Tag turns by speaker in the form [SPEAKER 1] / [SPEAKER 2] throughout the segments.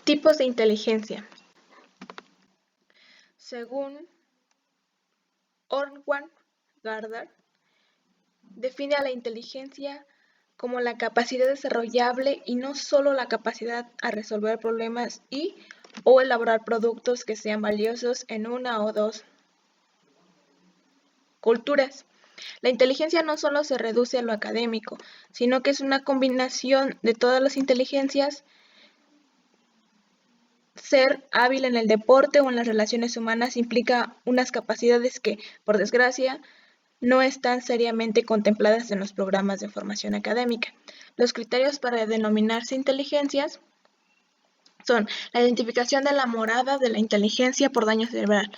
[SPEAKER 1] Tipos de inteligencia. Según Ortwin Gardner, define a la inteligencia como la capacidad desarrollable y no solo la capacidad a resolver problemas o elaborar productos que sean valiosos en una o dos culturas. La inteligencia no solo se reduce a lo académico, sino que es una combinación de todas las inteligencias. Ser hábil en el deporte o en las relaciones humanas implica unas capacidades que, por desgracia, no están seriamente contempladas en los programas de formación académica. Los criterios para denominarse inteligencias son la identificación de la morada de la inteligencia por daño cerebral,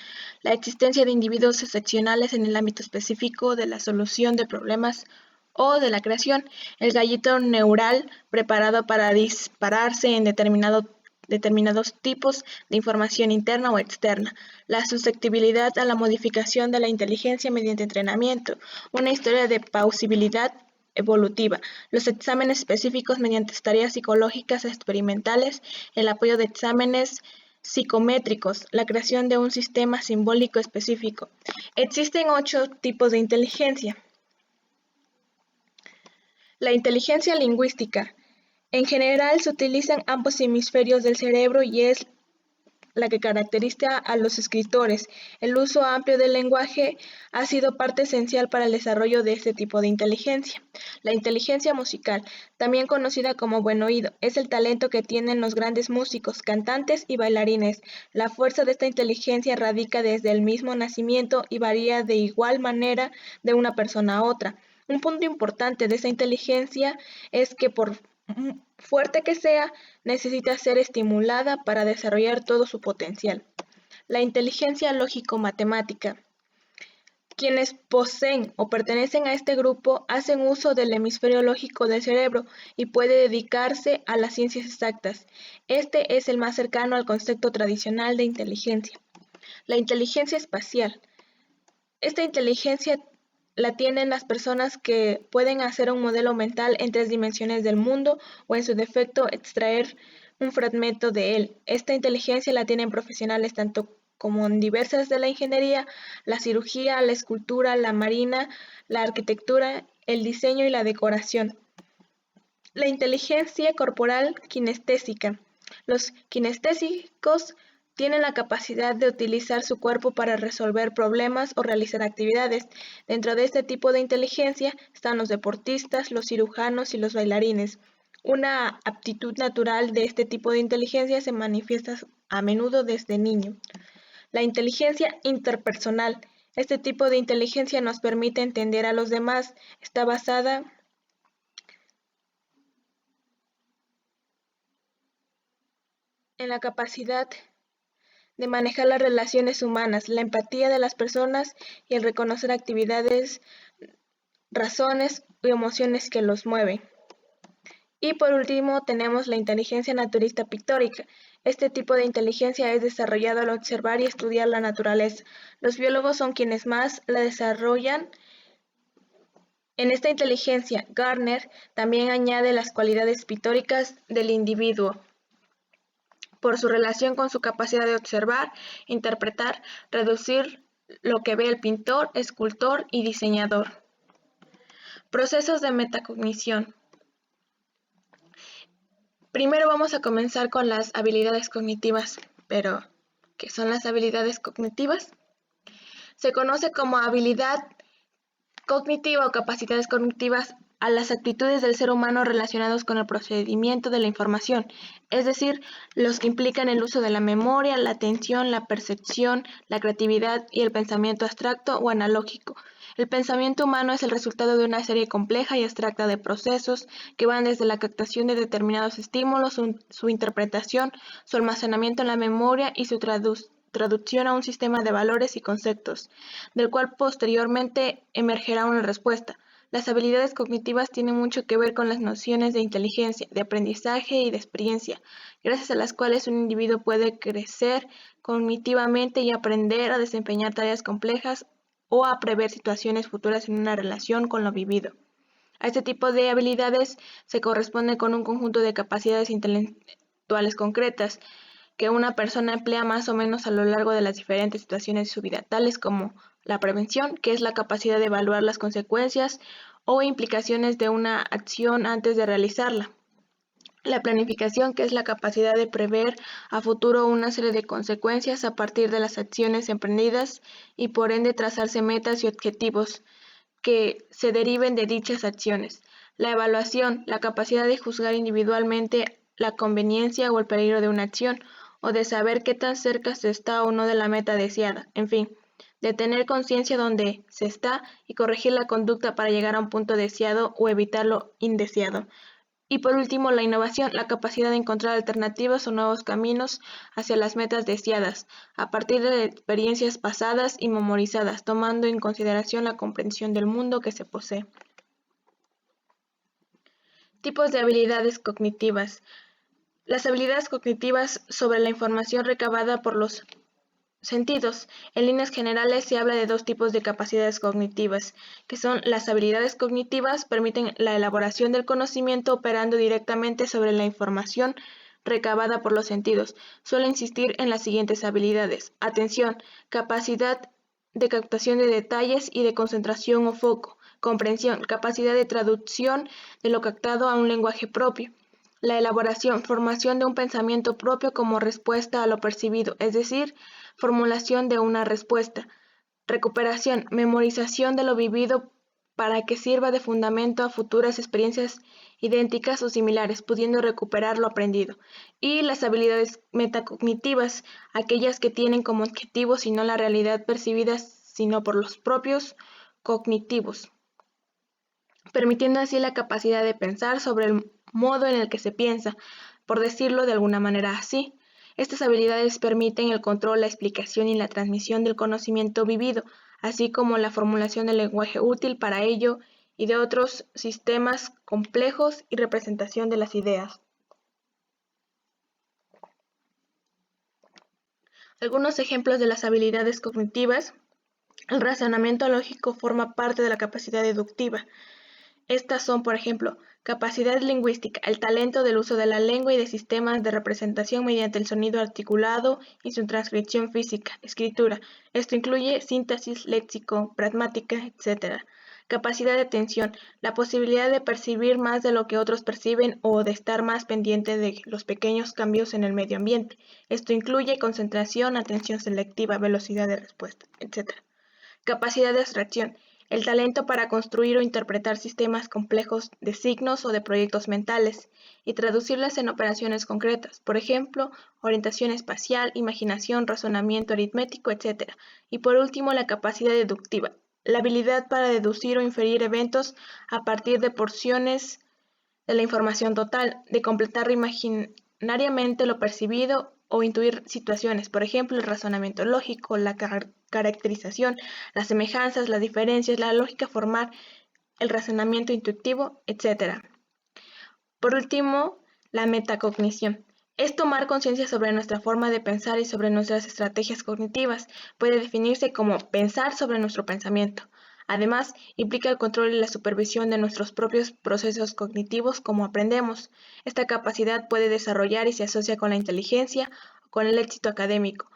[SPEAKER 1] la existencia de individuos excepcionales en el ámbito específico de la solución de problemas o de la creación, el gallito neural preparado para dispararse en determinados tipos de información interna o externa, la susceptibilidad a la modificación de la inteligencia mediante entrenamiento, una historia de plausibilidad evolutiva, los exámenes específicos mediante tareas psicológicas experimentales, el apoyo de exámenes psicométricos, la creación de un sistema simbólico específico. Existen 8 tipos de inteligencia. La inteligencia lingüística. En general se utilizan ambos hemisferios del cerebro y es la que caracteriza a los escritores. El uso amplio del lenguaje ha sido parte esencial para el desarrollo de este tipo de inteligencia. La inteligencia musical, también conocida como buen oído, es el talento que tienen los grandes músicos, cantantes y bailarines. La fuerza de esta inteligencia radica desde el mismo nacimiento y varía de igual manera de una persona a otra. Un punto importante de esta inteligencia es que por fuerte que sea, necesita ser estimulada para desarrollar todo su potencial. La inteligencia lógico-matemática. Quienes poseen o pertenecen a este grupo hacen uso del hemisferio lógico del cerebro y puede dedicarse a las ciencias exactas. Este es el más cercano al concepto tradicional de inteligencia. La inteligencia espacial. Esta inteligencia la tienen las personas que pueden hacer un modelo mental en 3 dimensiones del mundo o en su defecto extraer un fragmento de él. Esta inteligencia la tienen profesionales tanto como en diversas de la ingeniería, la cirugía, la escultura, la marina, la arquitectura, el diseño y la decoración. La inteligencia corporal kinestésica. Los kinestésicos tienen la capacidad de utilizar su cuerpo para resolver problemas o realizar actividades. Dentro de este tipo de inteligencia están los deportistas, los cirujanos y los bailarines. Una aptitud natural de este tipo de inteligencia se manifiesta a menudo desde niño. La inteligencia interpersonal. Este tipo de inteligencia nos permite entender a los demás. Está basada en la capacidad de manejar las relaciones humanas, la empatía de las personas y el reconocer actividades, razones y emociones que los mueven. Y por último tenemos la inteligencia naturista pictórica. Este tipo de inteligencia es desarrollado al observar y estudiar la naturaleza. Los biólogos son quienes más la desarrollan. En esta inteligencia, Gardner también añade las cualidades pictóricas del individuo por su relación con su capacidad de observar, interpretar, reducir lo que ve el pintor, escultor y diseñador. Procesos de metacognición. Primero vamos a comenzar con las habilidades cognitivas, pero ¿qué son las habilidades cognitivas? Se conoce como habilidad cognitiva o capacidades cognitivas a las actitudes del ser humano relacionados con el procesamiento de la información, es decir, los que implican el uso de la memoria, la atención, la percepción, la creatividad y el pensamiento abstracto o analógico. El pensamiento humano es el resultado de una serie compleja y abstracta de procesos que van desde la captación de determinados estímulos, su interpretación, su almacenamiento en la memoria y su traducción a un sistema de valores y conceptos, del cual posteriormente emergerá una respuesta. Las habilidades cognitivas tienen mucho que ver con las nociones de inteligencia, de aprendizaje y de experiencia, gracias a las cuales un individuo puede crecer cognitivamente y aprender a desempeñar tareas complejas o a prever situaciones futuras en una relación con lo vivido. A este tipo de habilidades se corresponde con un conjunto de capacidades intelectuales concretas que una persona emplea más o menos a lo largo de las diferentes situaciones de su vida, tales como la prevención, que es la capacidad de evaluar las consecuencias o implicaciones de una acción antes de realizarla. La planificación, que es la capacidad de prever a futuro una serie de consecuencias a partir de las acciones emprendidas y por ende trazarse metas y objetivos que se deriven de dichas acciones. La evaluación, la capacidad de juzgar individualmente la conveniencia o el peligro de una acción, o de saber qué tan cerca se está o no de la meta deseada, en fin, de tener conciencia donde se está y corregir la conducta para llegar a un punto deseado o evitar lo indeseado. Y por último, la innovación, la capacidad de encontrar alternativas o nuevos caminos hacia las metas deseadas, a partir de experiencias pasadas y memorizadas, tomando en consideración la comprensión del mundo que se posee. Tipos de habilidades cognitivas. Las habilidades cognitivas sobre la información recabada por los sentidos. En líneas generales se habla de dos tipos de capacidades cognitivas, que son las habilidades cognitivas, permiten la elaboración del conocimiento operando directamente sobre la información recabada por los sentidos. Suele insistir en las siguientes habilidades: atención, capacidad de captación de detalles y de concentración o foco; comprensión, capacidad de traducción de lo captado a un lenguaje propio; la elaboración, formación de un pensamiento propio como respuesta a lo percibido, es decir, formulación de una respuesta; recuperación, memorización de lo vivido para que sirva de fundamento a futuras experiencias idénticas o similares, pudiendo recuperar lo aprendido; y las habilidades metacognitivas, aquellas que tienen como objetivo no la realidad percibida, sino por los propios cognitivos, permitiendo así la capacidad de pensar sobre el modo en el que se piensa, por decirlo de alguna manera así. Estas habilidades permiten el control, la explicación y la transmisión del conocimiento vivido, así como la formulación del lenguaje útil para ello y de otros sistemas complejos y representación de las ideas. Algunos ejemplos de las habilidades cognitivas. El razonamiento lógico forma parte de la capacidad deductiva. Estas son, por ejemplo, capacidad lingüística, el talento del uso de la lengua y de sistemas de representación mediante el sonido articulado y su transcripción física, escritura. Esto incluye síntesis, léxico, pragmática, etc. Capacidad de atención, la posibilidad de percibir más de lo que otros perciben o de estar más pendiente de los pequeños cambios en el medio ambiente. Esto incluye concentración, atención selectiva, velocidad de respuesta, etc. Capacidad de abstracción, el talento para construir o interpretar sistemas complejos de signos o de proyectos mentales y traducirlas en operaciones concretas, por ejemplo, orientación espacial, imaginación, razonamiento aritmético, etc. Y por último, la capacidad deductiva, la habilidad para deducir o inferir eventos a partir de porciones de la información total, de completar imaginariamente lo percibido o intuir situaciones, por ejemplo, el razonamiento lógico, la caracterización, las semejanzas, las diferencias, la lógica formal, el razonamiento intuitivo, etc. Por último, la metacognición. Es tomar conciencia sobre nuestra forma de pensar y sobre nuestras estrategias cognitivas. Puede definirse como pensar sobre nuestro pensamiento. Además, implica el control y la supervisión de nuestros propios procesos cognitivos como aprendemos. Esta capacidad puede desarrollar y se asocia con la inteligencia o con el éxito académico.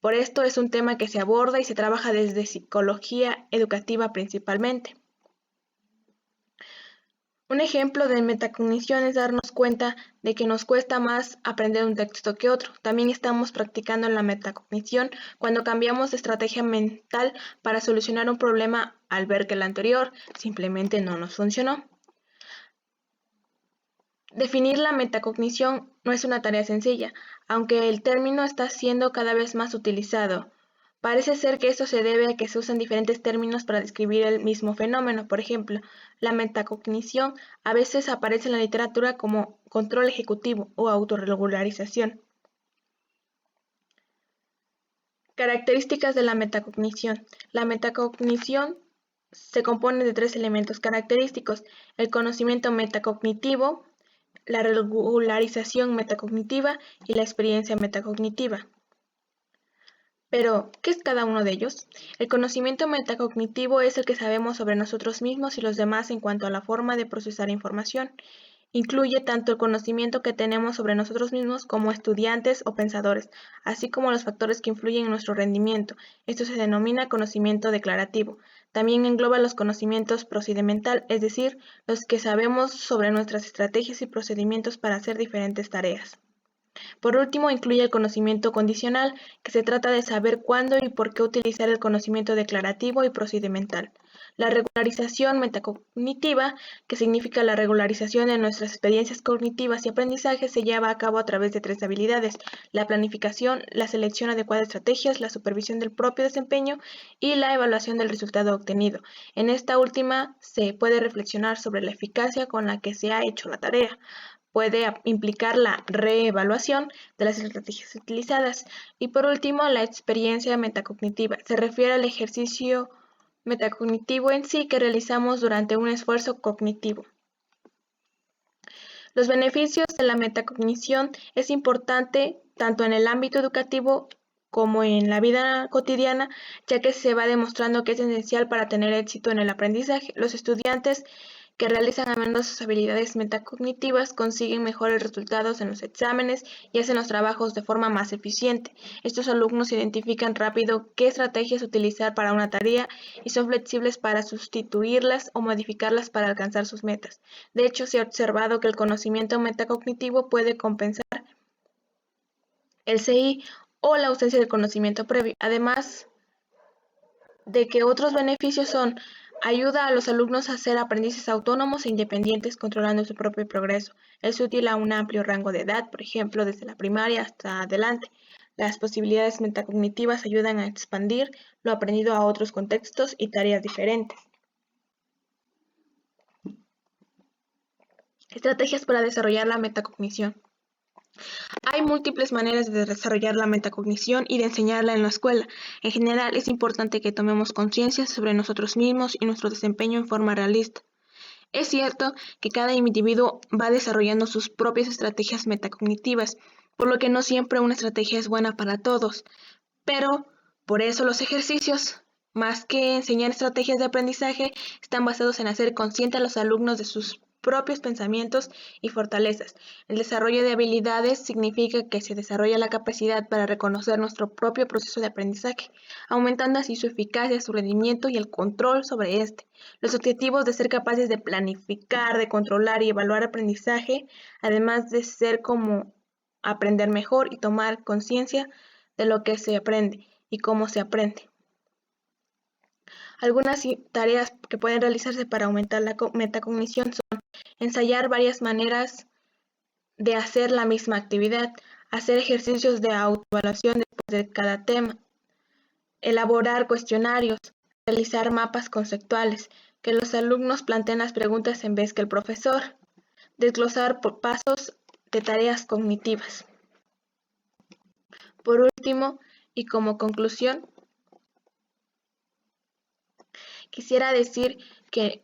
[SPEAKER 1] Por esto es un tema que se aborda y se trabaja desde psicología educativa principalmente. Un ejemplo de metacognición es darnos cuenta de que nos cuesta más aprender un texto que otro. También estamos practicando la metacognición cuando cambiamos de estrategia mental para solucionar un problema al ver que el anterior simplemente no nos funcionó. Definir la metacognición no es una tarea sencilla, aunque el término está siendo cada vez más utilizado. Parece ser que esto se debe a que se usan diferentes términos para describir el mismo fenómeno. Por ejemplo, la metacognición a veces aparece en la literatura como control ejecutivo o autorregularización. Características de la metacognición. La metacognición se compone de tres elementos característicos: el conocimiento metacognitivo, la regularización metacognitiva y la experiencia metacognitiva. Pero, ¿qué es cada uno de ellos? El conocimiento metacognitivo es el que sabemos sobre nosotros mismos y los demás en cuanto a la forma de procesar información. Incluye tanto el conocimiento que tenemos sobre nosotros mismos como estudiantes o pensadores, así como los factores que influyen en nuestro rendimiento. Esto se denomina conocimiento declarativo. También engloba los conocimientos procedimental, es decir, los que sabemos sobre nuestras estrategias y procedimientos para hacer diferentes tareas. Por último, incluye el conocimiento condicional, que se trata de saber cuándo y por qué utilizar el conocimiento declarativo y procedimental. La regularización metacognitiva, que significa la regularización de nuestras experiencias cognitivas y aprendizaje, se lleva a cabo a través de tres habilidades: la planificación, la selección adecuada de estrategias, la supervisión del propio desempeño y la evaluación del resultado obtenido. En esta última se puede reflexionar sobre la eficacia con la que se ha hecho la tarea. Puede implicar la reevaluación de las estrategias utilizadas. Y por último, la experiencia metacognitiva. Se refiere al ejercicio metacognitivo en sí que realizamos durante un esfuerzo cognitivo. Los beneficios de la metacognición es importante tanto en el ámbito educativo como en la vida cotidiana, ya que se va demostrando que es esencial para tener éxito en el aprendizaje. Los estudiantes que realizan a menudo sus habilidades metacognitivas consiguen mejores resultados en los exámenes y hacen los trabajos de forma más eficiente. Estos alumnos identifican rápido qué estrategias utilizar para una tarea y son flexibles para sustituirlas o modificarlas para alcanzar sus metas. De hecho, se ha observado que el conocimiento metacognitivo puede compensar el CI o la ausencia de conocimiento previo. Además de que otros beneficios son: ayuda a los alumnos a ser aprendices autónomos e independientes controlando su propio progreso. Es útil a un amplio rango de edad, por ejemplo, desde la primaria hasta adelante. Las posibilidades metacognitivas ayudan a expandir lo aprendido a otros contextos y tareas diferentes. Estrategias para desarrollar la metacognición. Hay múltiples maneras de desarrollar la metacognición y de enseñarla en la escuela. En general, es importante que tomemos conciencia sobre nosotros mismos y nuestro desempeño en forma realista. Es cierto que cada individuo va desarrollando sus propias estrategias metacognitivas, por lo que no siempre una estrategia es buena para todos, pero por eso los ejercicios, más que enseñar estrategias de aprendizaje, están basados en hacer consciente a los alumnos de sus propios pensamientos y fortalezas. El desarrollo de habilidades significa que se desarrolla la capacidad para reconocer nuestro propio proceso de aprendizaje, aumentando así su eficacia, su rendimiento y el control sobre este. Los objetivos de ser capaces de planificar, de controlar y evaluar aprendizaje, además de ser como aprender mejor y tomar conciencia de lo que se aprende y cómo se aprende. Algunas tareas que pueden realizarse para aumentar la metacognición son: ensayar varias maneras de hacer la misma actividad, hacer ejercicios de autoevaluación después de cada tema, elaborar cuestionarios, realizar mapas conceptuales, que los alumnos planteen las preguntas en vez que el profesor, desglosar por pasos de tareas cognitivas. Por último, y como conclusión, quisiera decir que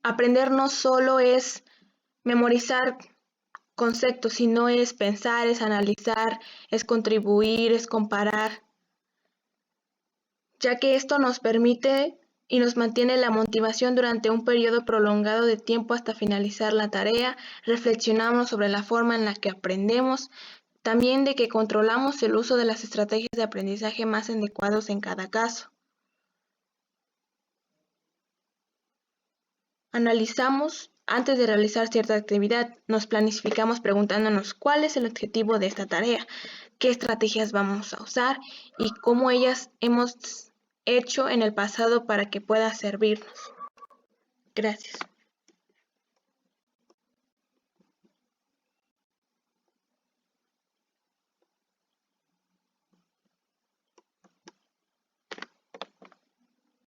[SPEAKER 1] aprender no solo es memorizar conceptos, sino es pensar, es analizar, es contribuir, es comparar, ya que esto nos permite y nos mantiene la motivación durante un periodo prolongado de tiempo hasta finalizar la tarea. Reflexionamos sobre la forma en la que aprendemos, también de que controlamos el uso de las estrategias de aprendizaje más adecuados en cada caso. Analizamos antes de realizar cierta actividad, nos planificamos preguntándonos cuál es el objetivo de esta tarea, qué estrategias vamos a usar y cómo ellas hemos hecho en el pasado para que pueda servirnos. Gracias.